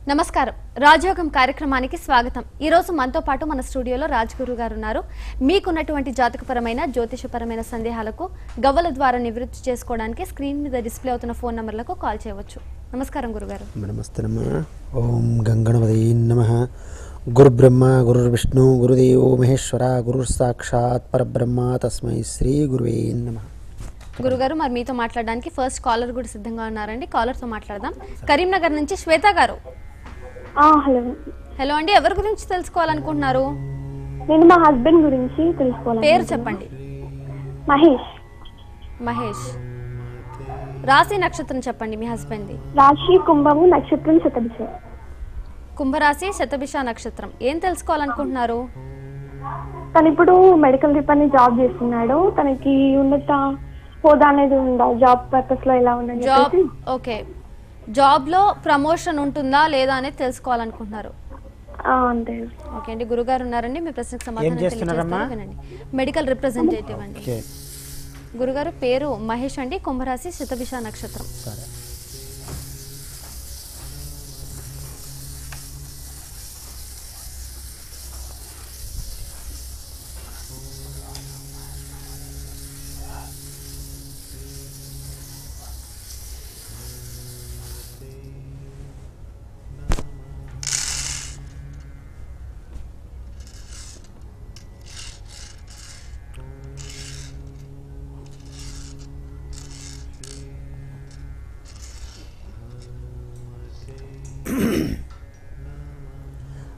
నమస్కారం రాజయోగం కార్యక్రమానికి స్వాగతం। ఈ రోజు మనతో పాటు మన స్టూడియోలో రాజ్గురు గారు ఉన్నారు। మీకున్నటువంటి జాతకపరమైన జ్యోతిషపరమైన సందేహాలకు గవ్వల ద్వారా నివృత్తి చేసుకోవడానికి స్క్రీన్ మీద డిస్ప్లే అవుతున్న ఫోన్ నంబర్లకు కాల్ చేయవచ్చు। నమస్కారం గురుగారు। నమస్తే నమః। ఓం గంగణపతే నమః। గురు బ్రహ్మ గురు విష్ణు గురుదేవో మహేశ్వర గురు సాక్షాత్ పరబ్రహ్మ తస్మై శ్రీ గురువే నమః। గురుగారు మరి మీతో మాట్లాడడానికి ఫస్ట్ కాలర్ కూడా సిద్ధంగా ఉన్నారండి। కాలర్ తో మాట్లాడదాం। కరీంనగర్ నుంచి శ్వేత గారు। హలో హలో అండి, ఎవరి గురించి తెలుసుకోవాలనుకుంటున్నారు? నేను మా హస్బెండ్ గురించి తెలుసుకోవాలి। పేరు చెప్పండి। మహేష్। మహేష్ రాశి నక్షత్రం చెప్పండి మీ హస్బెండ్ ది। రాశి కుంభము, నక్షత్రం శతభిష। కుంభరాశి శతభిష నక్షత్రం। ఏం తెలుసుకోవాలనుకుంటున్నారు? తను ఇప్పుడు మెడికల్ రిపేర్ జాబ్ చేస్తున్నాడు। తనకి ఉన్నత హోదా అనేది ఉందా? జాబ్ పర్పస్ లో ఎలా ఉందని జాబ్ ఓకే, జాబ్ లో ప్రమోషన్ ఉంటుందా లేదా అనేది తెలుసుకోవాలనుకుంటున్నారు? అంతే। ఓకే అండి, గురుగారు ఉన్నారండి, మీ ప్రశ్నకు సమాధానం తెలియజేస్తారు వినండి। మెడికల్ రిప్రజెంటేటివ్ అండి। గురుగారు పేరు మహేష్ అండి, కుంభరాశి శతభిష నక్షత్రం।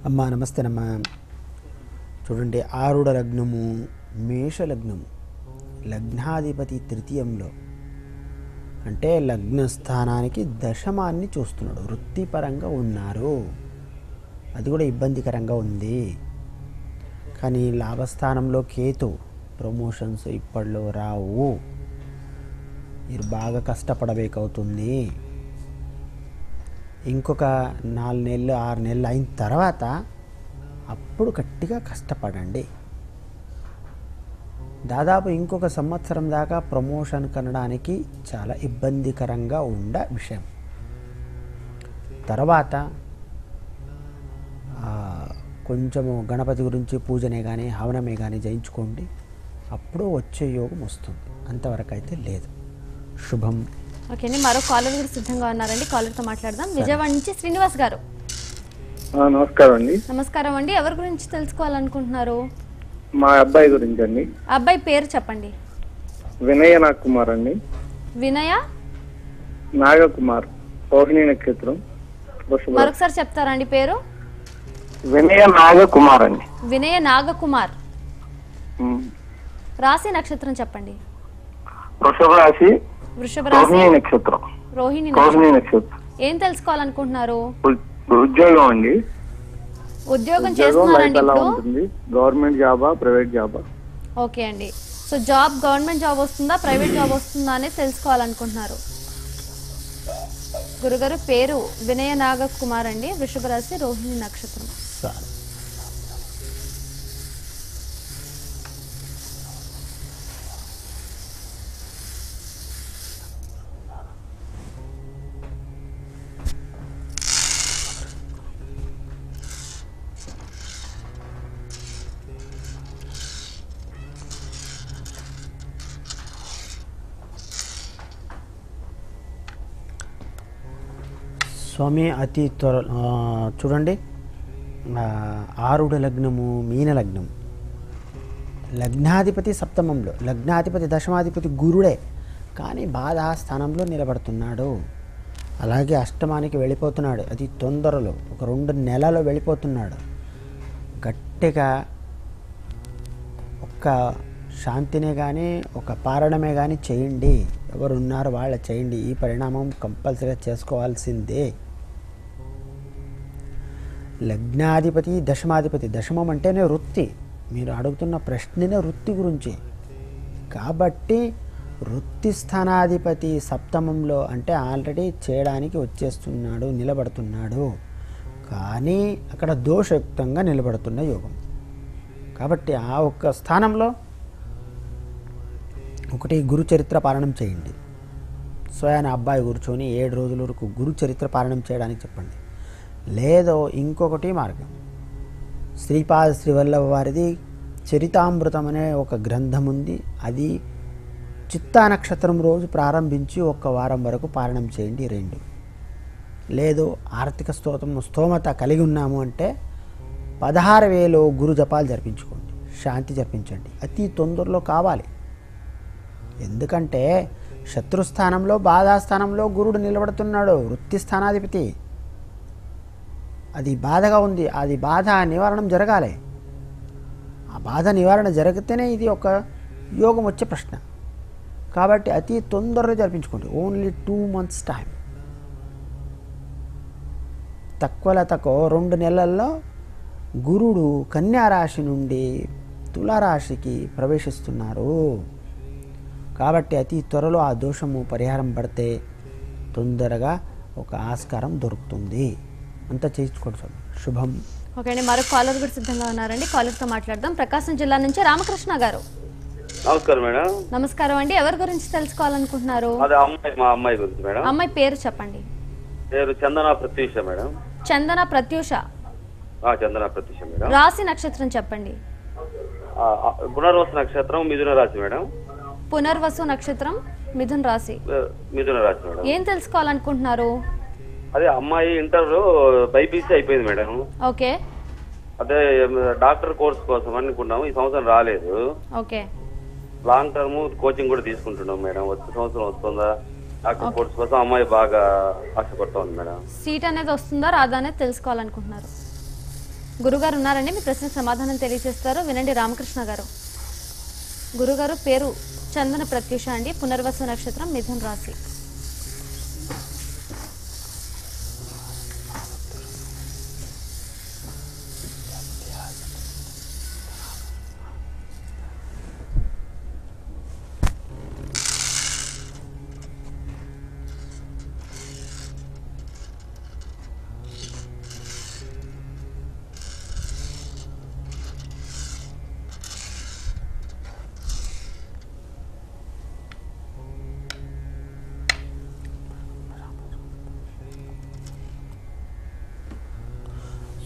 అమ్మా నమస్తేనమ్మా। చూడండి, ఆరుడ లగ్నము, మేష లగ్నము, లగ్నాధిపతి తృతీయంలో అంటే లగ్న స్థానానికి దశమాన్ని చూస్తున్నాడు। వృత్తిపరంగా ఉన్నారు, అది కూడా ఇబ్బందికరంగా ఉంది। కానీ లాభస్థానంలో కేతు, ప్రమోషన్స్ ఇప్పట్లో రావు, మీరు బాగా కష్టపడబేకవుతుంది। ఇంకొక 4 నెలలు 6 నెలలు అయిన తర్వాత అప్పుడు గట్టిగా కష్టపడండి। దాదాపు ఇంకొక సంవత్సరం దాకా ప్రమోషన్ కనడానికి చాలా ఇబ్బందికరంగా ఉండే విషయం। తర్వాత కొంచెము గణపతి గురించి పూజనే కానీ హవనమే కానీ చేయించుకోండి, అప్పుడు వచ్చే యోగం వస్తుంది। అంతవరకు అయితే లేదు। శుభం। ఓకే అండి, మరో కాలర్ కూడా సిద్ధంగా ఉన్నారండి, కాలర్ తో మాట్లాడదాం। విజయవాడ నుంచి శ్రీనివాస్ గారు। నమస్కారం అండి। నమస్కారం అండి, ఎవరి గురించి తెలుసుకోవాలనుకుంటున్నారు? మా అబ్బాయి గురించి అండి। అబ్బాయి పేరు చెప్పండి। వినయ నాగకుమార్ అండి। వినయ నాగకుమార్, రోహిణి నక్షత్రం। మరొకసారి చెప్తారండి పేరు? వినయ నాగకుమార్ అండి। వినయ నాగకుమార్। రాశి నక్షత్రం చెప్పండి। వృషభ రాశి, వృషభ రాశి, రోహిణి నక్షత్రం। రోహిణి రోహిణి నక్షత్రం। నక్షత్రం। ఏం తెలుసుకోవాలనుకుంటున్నారు? ఉద్యోగం అండి। ఉద్యోగం చేస్తున్నారండి ఎలా ఇప్పుడు? ఉంటుంది? గవర్నమెంట్ జాబా, ప్రైవేట్ జాబా? ఓకే అండి, సో జాబ్ గవర్నమెంట్ జాబ్ వస్తుందా ప్రైవేట్ జాబ్ వస్తుందా అనేది తెలుసుకోవాలనుకుంటున్నారు। గురుగారు పేరు వినయ నాగకుమార్ అండి, వృషభ రాశి, రోహిణి నక్షత్రం। స్వామి అతి త్వర చూడండి, ఆరుడ లగ్నము, మీన లగ్నం, లగ్నాధిపతి సప్తమంలో, లగ్నాధిపతి దశమాధిపతి గురుడే, కానీ బాధా స్థానంలో నిలబడుతున్నాడు। అలాగే అష్టమానికి వెళ్ళిపోతున్నాడు, అది తొందరలో ఒక 2 నెలల్లో వెళ్ళిపోతున్నాడు। గట్టిగా ఒక్క శాంతినే కానీ ఒక పారణమే కానీ చేయండి, ఎవరున్నారు వాళ్ళ చేయండి, ఈ పరిణామం కంపల్సరీగా చేసుకోవాల్సిందే। లగ్నాధిపతి దశమాధిపతి, దశమం అంటేనే వృత్తి, మీరు అడుగుతున్న ప్రశ్ననే వృత్తి గురించి కాబట్టి వృత్తి స్థానాధిపతి సప్తమంలో అంటే ఆల్రెడీ చేయడానికి వచ్చేస్తున్నాడు, నిలబడుతున్నాడు, కానీ అక్కడ దోషయుక్తంగా నిలబడుతున్న యోగం కాబట్టి ఆ ఒక్క స్థానంలో ఒకటి గురు చరిత్ర పారాయణం చేయండి। స్వయాన అబ్బాయి కూర్చొని 7 రోజుల వరకు గురు చరిత్ర పారాయణం చేయడానికి చెప్పండి। లేదో ఇంకొకటి మార్గం. శ్రీపాద శ్రీవల్లభ వారిది చరితామృతం అనే ఒక గ్రంథం ఉంది. అది చిత్తా నక్షత్రం రోజు ప్రారంభించి 1 వారం వరకు పారాయణం చేయండి. 2 లేదు ఆర్థిక స్తోమత కలిగి ఉన్నాము అంటే 16,000 గురు జపాలు జరిపించుకోండి, శాంతి జరిపించండి. అతి తొందరలో కావాలి. ఎందుకంటే శత్రుస్థానంలో బాధాస్థానంలో గురుడు నిలబడుతున్నాడు, వృత్తి స్థానాధిపతి. అది బాధగా ఉంది, అది బాధ నివారణం జరగాలి. ఆ బాధ నివారణ జరిగితేనే ఇది ఒక యోగం వచ్చే ప్రశ్న. కాబట్టి అతి తొందరగా జరిపించుకోండి. Only 2 months time. తక్కువ 2 నెలల్లో గురుడు కన్యారాశి నుండి తులారాశికి ప్రవేశిస్తున్నారు. కాబట్టి అతి త్వరలో ఆ దోషము పరిహారం పడితే తొందరగా ఒక ఆస్కారం దొరుకుతుంది. అంతా చేసుకోండి స్వామి. శుభం. ఓకే అండి, మరో కాలర్ కూడా సిద్ధంగా ఉన్నారండి. కాలర్తో మాట్లాడదాం. ప్రకాశం జిల్లా నుంచి రామకృష్ణ గారు. నమస్కారం మేడం. నమస్కారం అండి. ఎవరి గురించి తెలుసుకోవాలనుకుంటున్నారు? మా అమ్మాయి గురించి మేడం. అమ్మాయి పేరు చెప్పండి. పేరు చందన ప్రత్యూష మేడం. చందన ప్రత్యూష. చందన ప్రత్యూష మేడం. రాశి నక్షత్రం చెప్పండి. పునర్వసు నక్షత్రం మిథున రాశి మేడం. పునర్వసు నక్షత్రం మిథున రాశి. మిథున రాశి మేడం. ఏం తెలుసుకోవాలనుకుంటున్నారు? అదే అమ్మాయి ఇంటర్ బైపీసీ అయిపోయింది మేడం. ఓకే. అదే డాక్టర్ కోర్స్ కోసం అనుకున్నాము, ఈ సంవత్సరం రాలేదు. ఓకే. లాంగ్ టర్మ్ కోచింగ్ కూడా తీసుకుంటున్నాం మేడం. వచ్చే సంవత్సరం వస్తుందా డాక్టర్ కోర్స్ కోసం అమ్మాయి బాగా ఆశపడుతూ ఉంది మేడం. సీట్ అనేది వస్తుందా రాదా అనేది తెలుసుకోవాలనుకుంటున్నారు. గురుగారు ఉన్నారండి, మీ ప్రశ్నకు సమాధానం తెలియజేస్తారు. వినండి రామకృష్ణ గారు. గురుగారు పేరు చందన ప్రత్యూష అండి, పునర్వసు నక్షత్రం మిథున రాశి.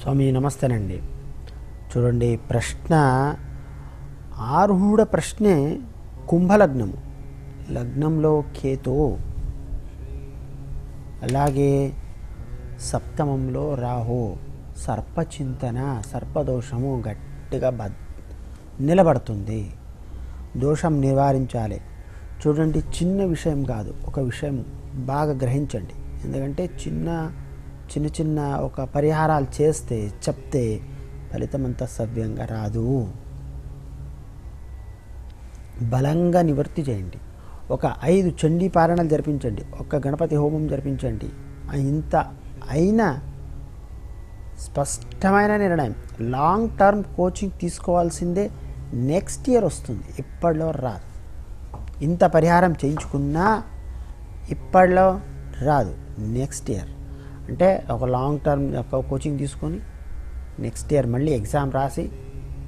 స్వామి నమస్తేనండి. చూడండి, ప్రశ్న ఆరుహూఢ ప్రశ్నే. కుంభలగ్నము, లగ్నంలో కేతు, అలాగే సప్తమంలో రాహు, సర్పచింతన, సర్పదోషము గట్టిగా నిలబడుతుంది. దోషం నివారించాలి. చూడండి, చిన్న విషయం కాదు, ఒక విషయం బాగా గ్రహించండి. ఎందుకంటే చిన్న ఒక పరిహారాలు చేస్తే చెప్తే ఫలితం అంతా సవ్యంగా రాదు. బలంగా నివృత్తి చేయండి. ఒక 5 చండీ పారాయణాలు జరిపించండి, ఒక గణపతి హోమం జరిపించండి. ఇంత అయినా స్పష్టమైన నిర్ణయం. లాంగ్ టర్మ్ కోచింగ్ తీసుకోవాల్సిందే. నెక్స్ట్ ఇయర్ వస్తుంది, ఇప్పట్లో రాదు. ఇంత పరిహారం చేయించుకున్నా ఇప్పట్లో రాదు. నెక్స్ట్ ఇయర్ అంటే ఒక లాంగ్ టర్మ్ ఒక కోచింగ్ తీసుకొని నెక్స్ట్ ఇయర్ మళ్ళీ ఎగ్జామ్ రాసి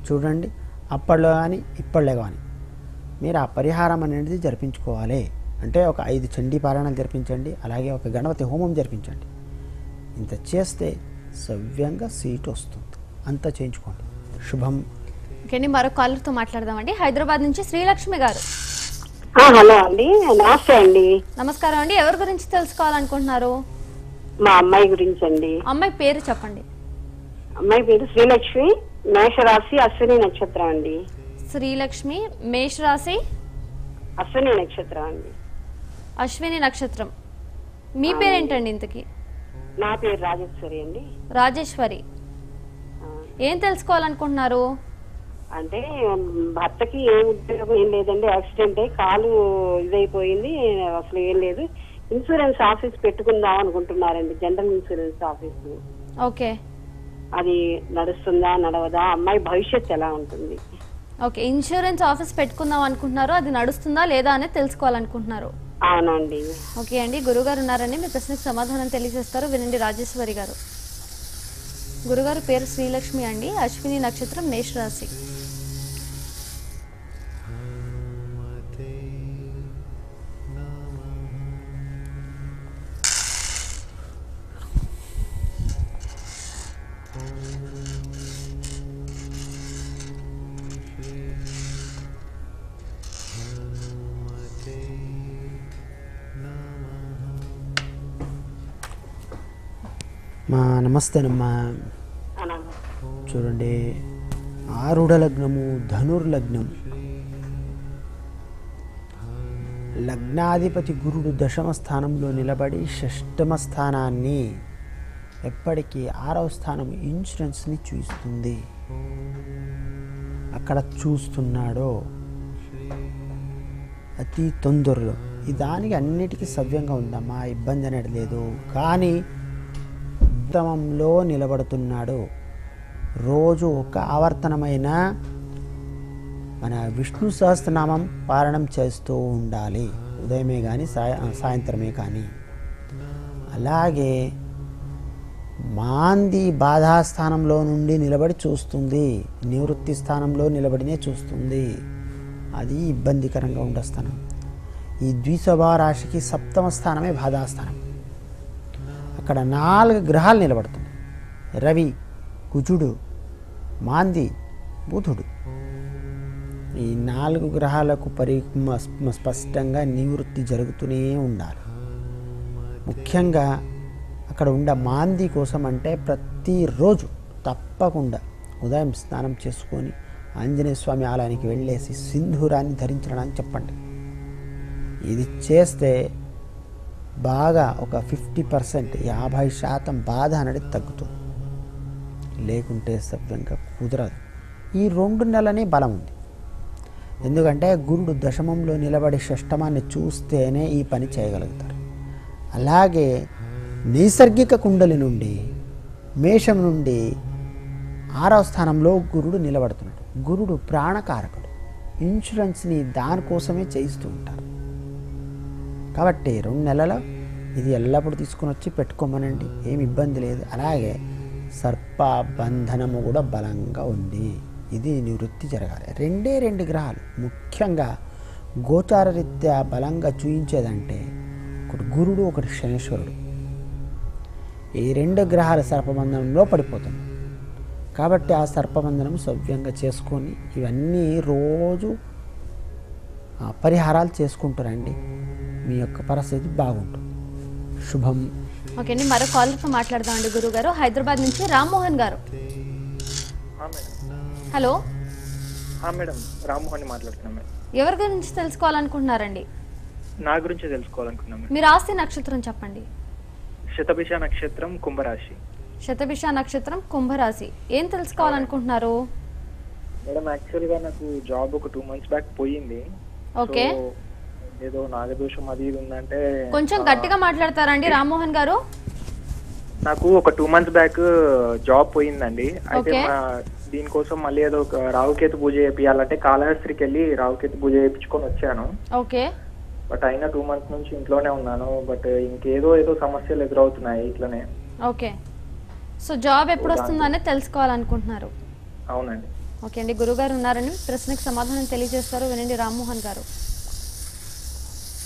చూడండి. అప్పట్లో కానీ ఇప్పట్లో కానీ మీరు ఆ పరిహారం అనేది జరిపించుకోవాలి. అంటే ఒక 5 చండీ పారాయణాలు జరిపించండి, అలాగే ఒక గణపతి హోమం జరిపించండి. ఇంత చేస్తే సవ్యంగా సీట్ వస్తుంది. అంతా చేయించుకోండి. శుభం. ఓకే, మరో కాలర్తో మాట్లాడదామండి. హైదరాబాద్ నుంచి శ్రీలక్ష్మి గారు. హలో అండి, నమస్తే అండి. నమస్కారం అండి. ఎవరి గురించి తెలుసుకోవాలనుకుంటున్నారు? మా అమ్మాయి గురించి అండి. అమ్మాయి పేరు చెప్పండి. అమ్మాయి పేరు శ్రీలక్ష్మి, మేషరాశి, అశ్విని నక్షత్రం అండి. శ్రీలక్ష్మి, మేషరాశి, అశ్విని నక్షత్రం అండి. అశ్విని నక్షత్రం. మీ పేరేంటండి ఇంతకి? నా పేరు రాజేశ్వరి అండి. రాజేశ్వరి. ఏం తెలుసుకోవాలనుకుంటున్నారు? అంటే భర్తకి ఏం ఉద్యోగం ఏం లేదండి, యాక్సిడెంట్ అయ్యి కాలు ఇదైపోయింది, అసలు ఏం లేదు. ఇన్సూరెన్స్ ఆఫీస్ పెట్టుకుందాం అనుకుంటున్నారండి, జనరల్ ఇన్సూరెన్స్ ఆఫీస్. ఓకే. అది నడుస్తుందా నడవదా, అమ్మాయి భవిష్యత్తు ఎలా ఉంటుంది? ఓకే, ఇన్సూరెన్స్ ఆఫీస్ పెట్టుకుందాం అనుకుంటున్నారు, అది నడుస్తుందా లేదా అనేది తెలుసుకోవాలనుకుంటున్నారు. అవునండి. ఓకే అండి, గురుగారు ఉన్నారండి, మీ ప్రశ్నకు సమాధానం తెలియజేస్తారు. వినండి రాజేశ్వరి గారు. గురుగారు పేరు శ్రీలక్ష్మి అండి, అశ్విని నక్షత్రం, మేషరాశి. నమస్తేనమ్మా. చూడండి, ఆరుఢ లగ్నము, ధనుర్లగ్నం. లగ్నాధిపతి గురుడు దశమ స్థానంలో నిలబడి షష్టమ స్థానాన్ని, ఎప్పటికీ 6వ స్థానం ఇన్సూరెన్స్ని చూస్తుంది. అక్కడ చూస్తున్నాడో అతి తొందరలో. ఈ దానికి అన్నిటికీ సవ్యంగా ఉందమ్మా, ఇబ్బంది అనేది లేదు. కానీ ఉత్తమంలో నిలబడుతున్నాడు. రోజు ఒక ఆవర్తనమైన మన విష్ణు సహస్రనామం పారాయణం చేస్తూ ఉండాలి, ఉదయమే కానీ సాయంత్రమే కానీ. అలాగే మాంది బాధాస్థానంలో నుండి నిలబడి చూస్తుంది, నివృత్తి స్థానంలో నిలబడినే చూస్తుంది. అది ఇబ్బందికరంగా ఉండే స్థానం. ఈ ద్విసభా రాశికి 7వ స్థానమే బాధాస్థానం. అక్కడ 4 గ్రహాలు నిలబడుతున్నాయి: రవి, కుజుడు, మాంది, బుధుడు. ఈ 4 గ్రహాలకు స్పష్టంగా నివృత్తి జరుగుతూనే ఉండాలి. ముఖ్యంగా అక్కడ ఉండే మాంది కోసం అంటే ప్రతిరోజు తప్పకుండా ఉదయం స్నానం చేసుకొని ఆంజనేయ స్వామి ఆలయానికి వెళ్ళేసి సింధూరాన్ని ధరించడానికి చెప్పండి. ఇది చేస్తే బాగా ఒక 50%, 50% బాధ అనేది తగ్గుతుంది. లేకుంటే సభ్యంగా కుదరదు. ఈ 2 నెలలనే బలం ఉంది. ఎందుకంటే గురుడు దశమంలో నిలబడి షష్టమాన్ని చూస్తేనే ఈ పని చేయగలుగుతారు. అలాగే నైసర్గిక కుండలి నుండి, మేషం నుండి 6వ స్థానంలో గురుడు నిలబడుతున్నాడు. గురుడు ప్రాణకారకుడు. ఇన్సూరెన్స్ని దానికోసమే చేయిస్తూ ఉంటారు. కాబట్టి 2 నెలలు ఇది ఎల్లప్పుడూ తీసుకుని వచ్చి పెట్టుకోమనండి, ఏమి ఇబ్బంది లేదు. అలాగే సర్ప బంధనము కూడా బలంగా ఉంది. ఇది నివృత్తి జరగాలి. 2 గ్రహాలు ముఖ్యంగా గోచార రీత్యా బలంగా చూయించేదంటే ఒకటి గురుడు, ఒకటి శనీశ్వరుడు. ఈ 2 గ్రహాల సర్పబంధనంలో పడిపోతుంది. కాబట్టి ఆ సర్పబంధనం సవ్యంగా చేసుకొని ఇవన్నీ రోజు పరిహారాలు చేసుకుంటారండి. మీ యొక్క పరిస్థితి బాగుంటుంది. శుభం. ఓకే అండి, మరో కాలర్తో మాట్లాడదామండి. గురువు గారు, హైదరాబాద్ నుంచి రామ్మోహన్ గారు. హలో మేడం, రామ్మోహన్ మాట్లాడుతున్నాం మేడం. ఎవరి గురించి తెలుసుకోవాలనుకుంటున్నారండి? నా గురించి తెలుసుకోవాలనుకున్నాం మేడం. మీరు ఆస్తి నక్షత్రం చెప్పండి. శతభిష నక్షత్రం, కుంభరాశి. శతభిష నక్షత్రం, కుంభరాశి. ఏం తెలుసుకోవాలనుకుంటున్నారు? మేడం, యాక్చువల్గా నాకు జాబ్ ఒక 2 months బ్యాక్ పోయింది. ఓకే, ఏదో నాగదోషం అది ఇది ఉందంటే. కొంచెం గట్టిగా మాట్లాడతారండి రామ్మోహన్ గారు. నాకు ఒక 2 months బ్యాక్ జాబ్ పోయిందండి. అయితే దీనికోసం మళ్ళీ ఏదో ఒక రావుకేతు పూజ చేయాలంటే కాళహస్తికి వెళ్ళి రావుకేతు పూజ చేయించుకొని వచ్చాను. ఓకే, బట్ అయినా 2 months నుంచి ఇంట్లోనే ఉన్నాను. బట్ ఇంకేదో సమస్యలు ఎదురవుతున్నాయి ఇట్లనే. ఓకే, సో జాబ్ ఎప్పుడు వస్తుందనే తెలుసుకోవాలనుకుంటున్నారు? అవునండి. ఓకే అండి, గురుగారు ఉన్నారని ప్రశ్నకు సమాధానం తెలియజేస్తారు, వినండి. రామ్మోహన్ గారు.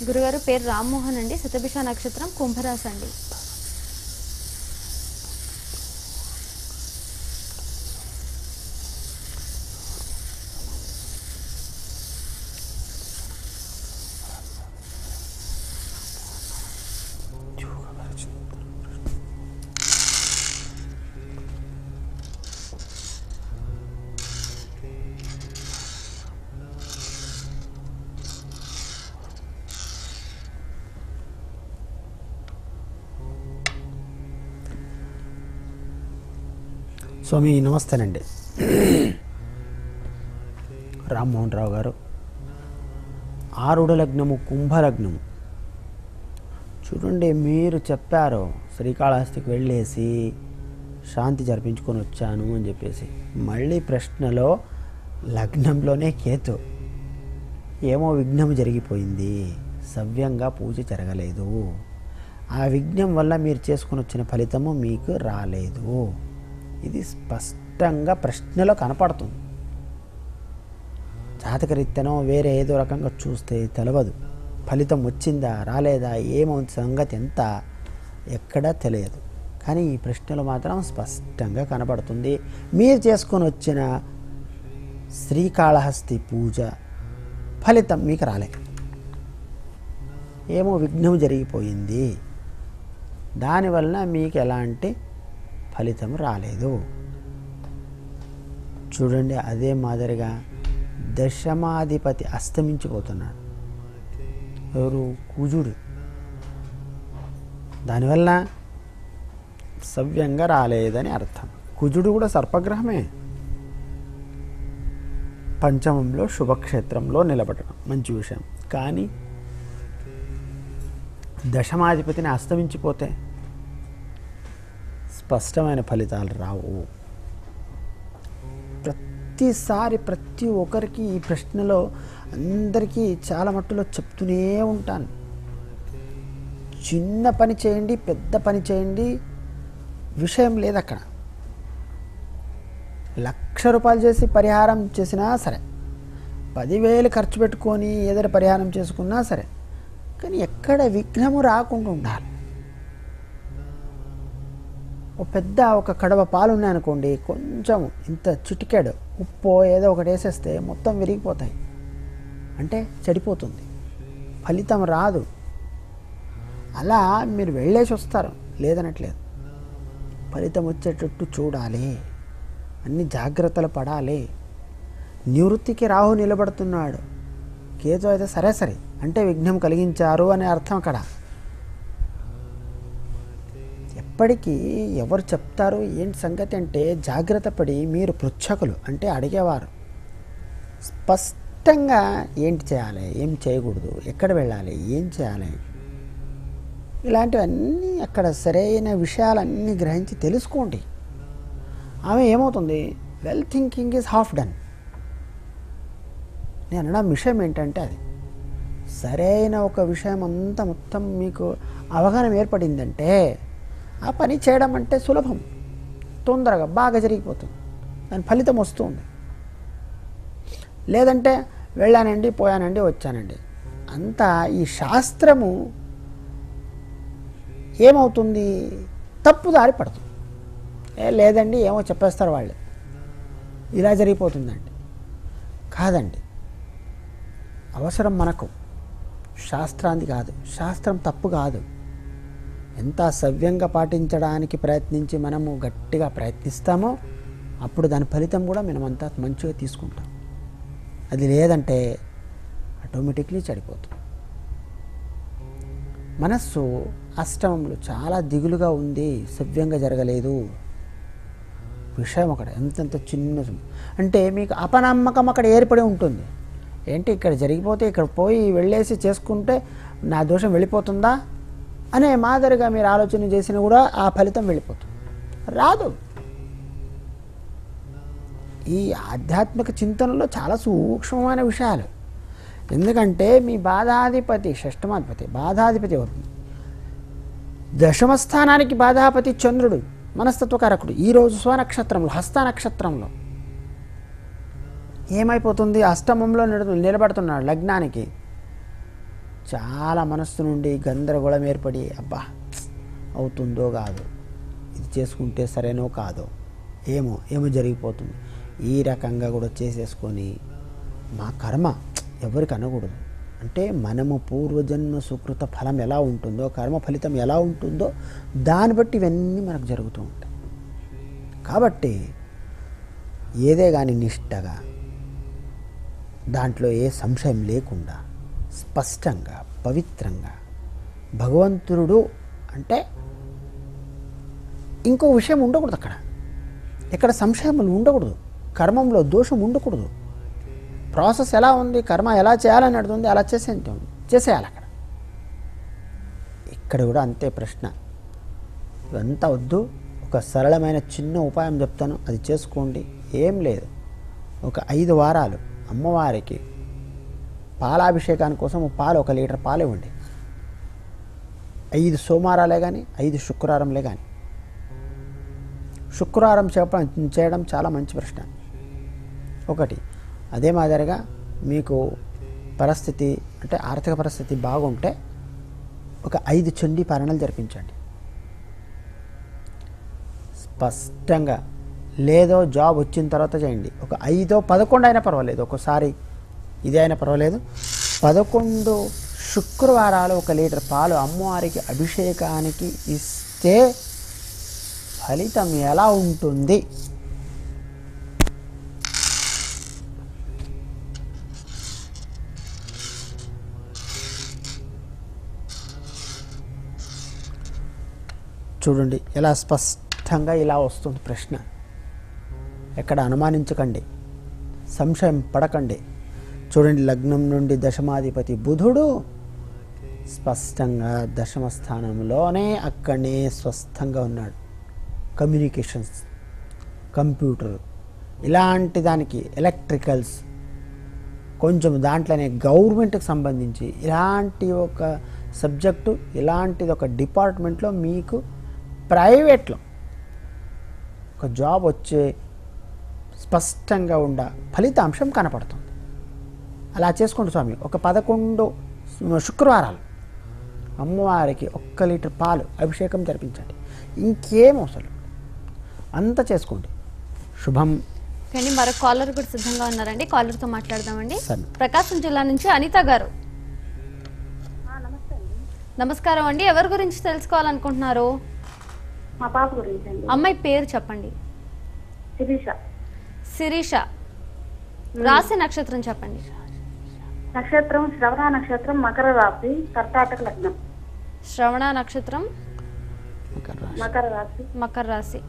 గురుగారు పేరు రామ్మోహన్ అండి, శతభిష నక్షత్రం, కుంభరాశి అండి. స్వామి నమస్తేనండి. రామ్మోహన్ రావు గారు, ఆరుఢ లగ్నము, కుంభలగ్నము. చూడండి, మీరు చెప్పారు శ్రీకాళహస్తికి వెళ్ళేసి శాంతి జరిపించుకొని వచ్చాను అని చెప్పేసి. మళ్ళీ ప్రశ్నలో లగ్నంలోనే కేతు. ఏమో విఘ్నం జరిగిపోయింది, సవ్యంగా పూజ జరగలేదు. ఆ విఘ్నం వల్ల మీరు చేసుకొని వచ్చిన ఫలితము మీకు రాలేదు. ఇది స్పష్టంగా ప్రశ్నలో కనపడుతుంది. జాతకరీత్యానో వేరే ఏదో రకంగా చూస్తే తెలియదు. ఫలితం వచ్చిందా రాలేదా ఏమో సంగతి ఎంత ఎక్కడా తెలియదు. కానీ ఈ ప్రశ్నలో మాత్రం స్పష్టంగా కనపడుతుంది. మీరు చేసుకొని వచ్చిన శ్రీకాళహస్తి పూజ ఫలితం మీకు రాలేదు. ఏమో విఘ్నం జరిగిపోయింది. దానివల్ల మీకు ఎలాంటి ఫలితం రాలేదు. చూడండి, అదే మాదిరిగా దశమాధిపతి అస్తమించిపోతున్నాడు. ఎవరు? కుజుడు. దానివల్ల సవ్యంగా రాలేదని అర్థం. కుజుడు కూడా సర్పగ్రహమే. పంచమంలో శుభక్షేత్రంలో నిలబడడం మంచి విషయం. కానీ దశమాధిపతిని అస్తమించిపోతే స్పష్టమైన ఫలితాలు రావు. ప్రతిసారి ప్రతి ఒక్కరికి ఈ ప్రశ్నలో అందరికీ చాలా మట్టులో చెప్తూనే ఉంటాను. చిన్న పని చేయండి, పెద్ద పని చేయండి, విషయం లేదు అక్కడ. 1,00,000 రూపాయలు చేసి పరిహారం చేసినా సరే, 10,000 ఖర్చు పెట్టుకొని ఏదైనా పరిహారం చేసుకున్నా సరే, కానీ ఎక్కడ విఘ్నము రాకుండా ఉండాలి. ఒక కడవ పాలు ఉన్నాయనుకోండి, కొంచెం ఇంత చిటికెడు ఉప్పు ఏదో ఒకటి వేసేస్తే మొత్తం విరిగిపోతాయి, అంటే చెడిపోతుంది, ఫలితం రాదు. అలా మీరు వెళ్ళేసి వస్తారు, లేదనట్లేదు. ఫలితం వచ్చేటట్టు చూడాలి, అన్ని జాగ్రత్తలు పడాలి. నివృత్తికి రాహు నిలబడుతున్నాడు, కేతు అయితే సరే అంటే విఘ్నం కలిగించారు అనే అర్థం అక్కడ. ఎప్పటికీ ఎవరు చెప్తారు ఏంటి సంగతి అంటే జాగ్రత్త పడి మీరు పృచ్ఛకులు అంటే అడిగేవారు స్పష్టంగా ఏంటి చేయాలి, ఏం చేయకూడదు, ఎక్కడ వెళ్ళాలి, ఏం చేయాలి, ఇలాంటివన్నీ అక్కడ సరైన విషయాలన్నీ గ్రహించి తెలుసుకోండి. ఆమె ఏమవుతుంది, well thinking is half done. నేను అన్న విషయం ఏంటంటే అది సరైన ఒక విషయం అంతా మొత్తం మీకు అవగాహన ఏర్పడిందంటే ఆ పని చేయడం అంటే సులభం, తొందరగా బాగా జరిగిపోతుంది, దాని ఫలితం వస్తుంది. లేదంటే వెళ్ళానండి, పోయానండి, వచ్చానండి, అంతా ఈ శాస్త్రము ఏమవుతుంది, తప్పుదారి పడుతుంది. లేదండి ఏమో చెప్పేస్తారు వాళ్ళు, ఇలా జరిగిపోతుందండి. కాదండి, అవసరం మనకు శాస్త్రాన్ని కాదు, శాస్త్రం తప్పు కాదు. ఎంత సవ్యంగా పాటించడానికి ప్రయత్నించి మనము గట్టిగా ప్రయత్నిస్తామో అప్పుడు దాని ఫలితం కూడా మనమంతా మంచిగా తీసుకుంటాం. అది లేదంటే ఆటోమేటిక్లీ చెడిపోతుంది. మనస్సు అష్టమంలో చాలా దిగులుగా ఉంది, సవ్యంగా జరగలేదు. విషయం అక్కడ ఎంతంత చిన్న అంటే మీకు అపనమ్మకం అక్కడ ఏర్పడి ఉంటుంది. ఏంటి ఇక్కడ జరిగిపోతే ఇక్కడ పోయి వెళ్ళేసి చేసుకుంటే నా దోషం వెళ్ళిపోతుందా అనే మాదిరిగా మీరు ఆలోచన చేసినా కూడా ఆ ఫలితం వెళ్ళిపోతుంది, రాదు. ఈ ఆధ్యాత్మిక చింతనలో చాలా సూక్ష్మమైన విషయాలు. ఎందుకంటే మీ బాధాధిపతి షష్టమాధిపతి బాధాధిపతి అవుతుంది. దశమ స్థానానికి బాధాపతి చంద్రుడు మనస్తత్వకారకుడు. ఈరోజు స్వనక్షత్రంలో హస్త నక్షత్రంలో ఏమైపోతుంది, అష్టమంలో నిలబడుతున్నాడు లగ్నానికి. చాలా మనస్సు నుండి గందరగోళం ఏర్పడి అబ్బా అవుతుందో కాదో, ఇది చేసుకుంటే సరేనో కాదో, ఏమో జరిగిపోతుంది, ఈ రకంగా కూడా చేసేసుకొని మా కర్మ ఎవరికి అనకూడదు. అంటే మనము పూర్వజన్మ సుకృత ఫలం ఎలా ఉంటుందో, కర్మ ఫలితం ఎలా ఉంటుందో దాన్ని బట్టి ఇవన్నీ మనకు జరుగుతూ ఉంటాయి. కాబట్టి ఏదే కానీ నిష్టగా, దాంట్లో ఏ సంశయం లేకుండా స్పష్టంగా పవిత్రంగా భగవంతుడు అంటే ఇంకో విషయం ఉండకూడదు అక్కడ, ఎక్కడ సంశయములు ఉండకూడదు, కర్మంలో దోషం ఉండకూడదు. ప్రాసెస్ ఎలా ఉంది, కర్మ ఎలా చేయాలని అడుగుతుంది, అలా చేసేయాలి అక్కడ. ఇక్కడ కూడా అంతే ప్రశ్న. ఇదంతా వద్దు, ఒక సరళమైన చిన్న ఉపాయం చెప్తాను, అది చేసుకోండి. ఏం లేదు, ఒక 5 వారాలు అమ్మవారికి పాలాభిషేకాని కోసం పాలు 1 లీటర్ పాలు ఇవ్వండి. 5 సోమవారాలే కానీ 5 శుక్రవారంలే కానీ. శుక్రవారం చేయడం చాలా మంచి ప్రశ్న. ఒకటి అదే మాదిరిగా మీకు పరిస్థితి అంటే ఆర్థిక పరిస్థితి బాగుంటే ఒక 5 చండీ పారాయణలు జరిపించండి స్పష్టంగా. లేదో జాబ్ వచ్చిన తర్వాత చేయండి, ఒక 5, 11 అయినా పర్వాలేదు, ఒకసారి ఇదే అయినా పర్వాలేదు. 11 శుక్రవారాలు 1 లీటర్ పాలు అమ్మవారికి అభిషేకానికి ఇస్తే ఫలితం ఎలా ఉంటుంది? చూడండి ఎలా స్పష్టంగా ఇలా వస్తుంది ప్రశ్న. ఎక్కడ అనుమానించకండి, సంశయం పడకండి. చూడండి, లగ్నం నుండి దశమాధిపతి బుధుడు స్పష్టంగా దశమ స్థానంలోనే అక్కడనే స్వస్థంగా ఉన్నాడు. కమ్యూనికేషన్స్, కంప్యూటర్, ఇలాంటి దానికి ఎలక్ట్రికల్స్, కొంచెం దాంట్లోనే గవర్నమెంట్కి సంబంధించి ఇలాంటి ఒక సబ్జెక్టు, ఇలాంటిది ఒక డిపార్ట్మెంట్లో మీకు ప్రైవేట్లో ఒక జాబ్ వచ్చే స్పష్టంగా ఉండ ఫలితాంశం కనపడుతుంది. అలా చేసుకోండి స్వామి. ఒక 11 శుక్రవారాలు అమ్మవారికి 1 లీటర్ పాలు అభిషేకం జరిపించండి. ఇంకేం అవసరం అంత చేసుకోండి. శుభం. కానీ మరొక కాలర్ కూడా సిద్ధంగా ఉన్నారండి. కాలర్తో మాట్లాడదామండి. సరే. ప్రకాశం జిల్లా నుంచి అనిత గారు. నమస్కారం అండి. ఎవరి గురించి తెలుసుకోవాలనుకుంటున్నారు? మా పాప గురించి అండి. అమ్మాయి పేరు చెప్పండి. శిరీష. శిరీష. రాశి నక్షత్రం చెప్పండి. నక్షత్రం శ్రవణ నక్షత్రం, మకర రాశి, కర్కాటక లగ్నం. శ్రవణ నక్షత్రం, మకర రాశి. మకర రాశి.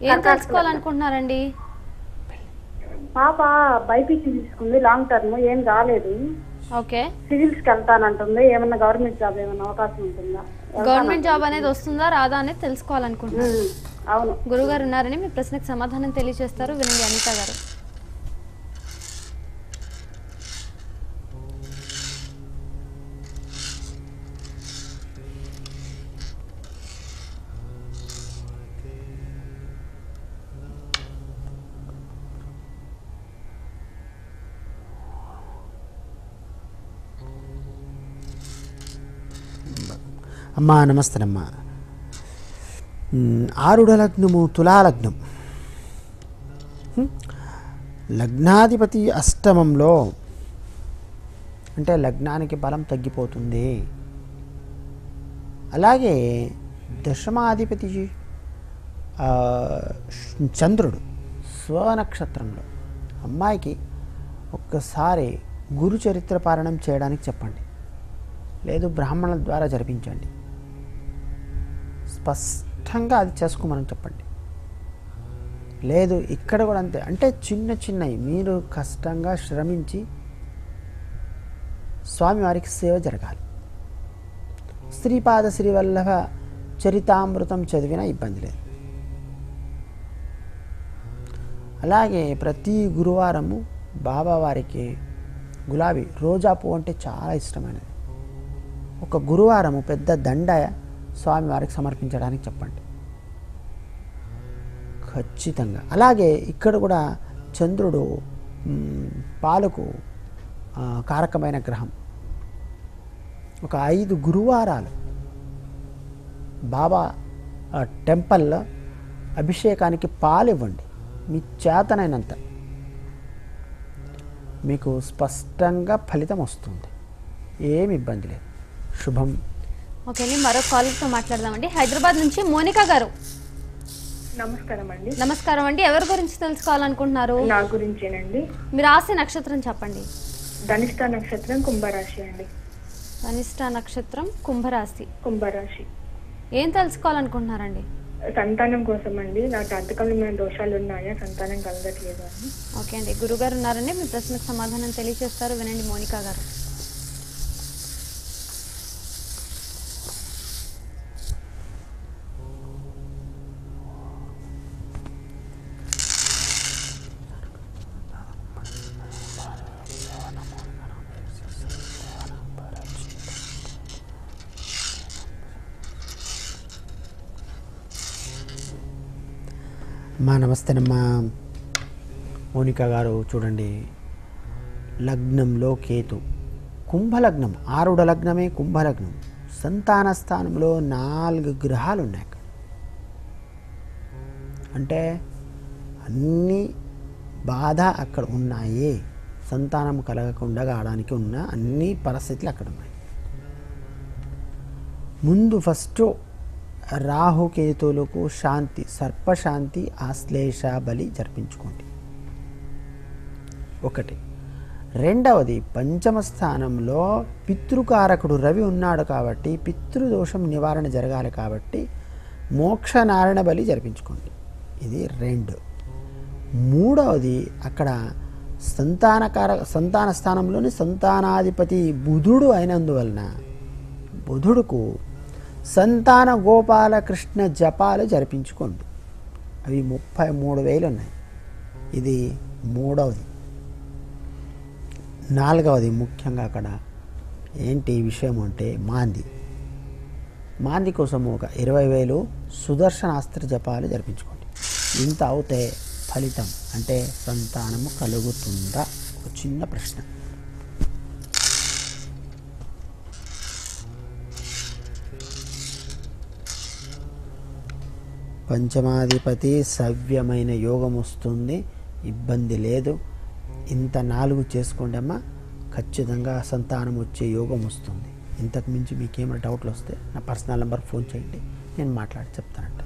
ఏం తెలుసుకోవాలనుకుంటున్నారండి? పాప బైపీసీ తీసుకుంది, లాంగ్ టర్మ్ ఏం రాలేదు. ఓకే. సివిల్స్ కి వెళ్తానంటుంది. ఏమన్నా గవర్నమెంట్ జాబ్ ఏమన్నా అవకాశం ఉంటుందా? గవర్నమెంట్ జాబ్ అనేది వస్తుందా రాదా అనేది తెలుసుకోవాలనుకుంటున్నారు. అవును. గురుగారు ఉన్నారని మీ ప్రశ్నకు సమాధానం తెలియజేస్తారు. వినండి అనిత గారు. అమ్మా నమస్తేనమ్మా. ఆరుడ లగ్నము, తులాలగ్నం. లగ్నాధిపతి అష్టమంలో అంటే లగ్నానికి బలం తగ్గిపోతుంది. అలాగే దశమాధిపతి చంద్రుడు స్వనక్షత్రంలో. అమ్మాయికి ఒక్కసారి గురు చరిత్ర పారాయణం చేయడానికి చెప్పండి, లేదు బ్రాహ్మణుల ద్వారా జరిపించండి. స్పష్టంగా అది చేసుకోమని చెప్పండి. లేదు ఇక్కడ కూడా అంతే. అంటే చిన్న చిన్నవి మీరు కష్టంగా శ్రమించి స్వామివారికి సేవ జరగాలి. శ్రీపాద శ్రీవల్లభ చరితామృతం చదివినా ఇబ్బంది లేదు. అలాగే ప్రతి గురువారము బాబావారికి గులాబీ రోజా పువ్వు అంటే చాలా ఇష్టమైనది. ఒక గురువారము పెద్ద దండ స్వామివారికి సమర్పించడానికి చెప్పండి ఖచ్చితంగా. అలాగే ఇక్కడ కూడా చంద్రుడు పాలకు కారకమైన గ్రహం. ఒక 5 గురువారాలు బాబా టెంపుల్లో అభిషేకానికి పాలు ఇవ్వండి మీ చేతనైనంత. మీకు స్పష్టంగా ఫలితం వస్తుంది, ఏమి ఇబ్బంది లేదు. శుభం. ఓకే అండి, మరో కాలర్తో మాట్లాడదామండి. హైదరాబాద్ నుంచి మోనికా గారు. నమస్కారం అండి. నమస్కారం అండి. ఎవరి గురించి తెలుసుకోవాలనుకుంటున్నారు? నా గురించేనండి. మీ రాశి నక్షత్రం చెప్పండి. ధనిష్ట నక్షత్రం, కుంభరాశి అండి. ధనిష్ట నక్షత్రం, కుంభరాశి. కుంభరాశి. ఏం తెలుసుకోవాలనుకుంటున్నారండి? సంతానం కోసం అండి. నా జాతకంలో దోషాలు ఉన్నాయా, సంతానం కలగట్లేదు అని. ఓకే అండి, గురుగారు ఉన్నారండి, మీ ప్రశ్నకు సమాధానం తెలియజేస్తారు. వినండి మోనికా గారు. అమ్మా నమస్తేనమ్మా. మోనికా గారు చూడండి, లగ్నంలో కేతు, కుంభలగ్నం, ఆరుడ లగ్నమే కుంభలగ్నం. సంతాన స్థానంలో 4 గ్రహాలు ఉన్నాయి. అంటే అన్ని బాధ అక్కడ ఉన్నాయి. సంతానం కలగకుండా కావడానికి ఉన్న అన్ని పరిస్థితులు అక్కడ ఉన్నాయి. ముందు ఫస్ట్ రాహుకేతువులకు శాంతి, సర్పశాంతి, ఆశ్లేష బలి జరిపించుకోండి. ఒకటి. రెండవది, పంచమ స్థానంలో పితృకారకుడు రవి ఉన్నాడు కాబట్టి పితృదోషం నివారణ జరగాలి కాబట్టి మోక్ష నారాయణ బలి జరిపించుకోండి. ఇది 2. మూడవది, అక్కడ సంతాన స్థానంలోని సంతానాధిపతి బుధుడు అయినందువలన బుధుడుకు సంతాన గోపాలకృష్ణ జపాలు జరిపించుకోండి. అవి 33,000 ఉన్నాయి. ఇది 3వది. 4వది, ముఖ్యంగా అక్కడ ఏంటి విషయం అంటే మాంది కోసం ఒక 20,000 సుదర్శనాస్త్ర జపాలు జరిపించుకోండి. ఇంత అవుతే ఫలితం అంటే సంతానము కలుగుతుందా? ఒక చిన్న ప్రశ్న. పంచమాధిపతి సవ్యమైన యోగం వస్తుంది, ఇబ్బంది లేదు. ఇంత 4 చేసుకోండి అమ్మా, ఖచ్చితంగా సంతానం వచ్చే యోగం వస్తుంది. ఇంతకు మించి మీకేమైనా డౌట్లు వస్తే నా పర్సనల్ నెంబర్ ఫోన్ చేయండి, నేను మాట్లాడి చెప్తానంట.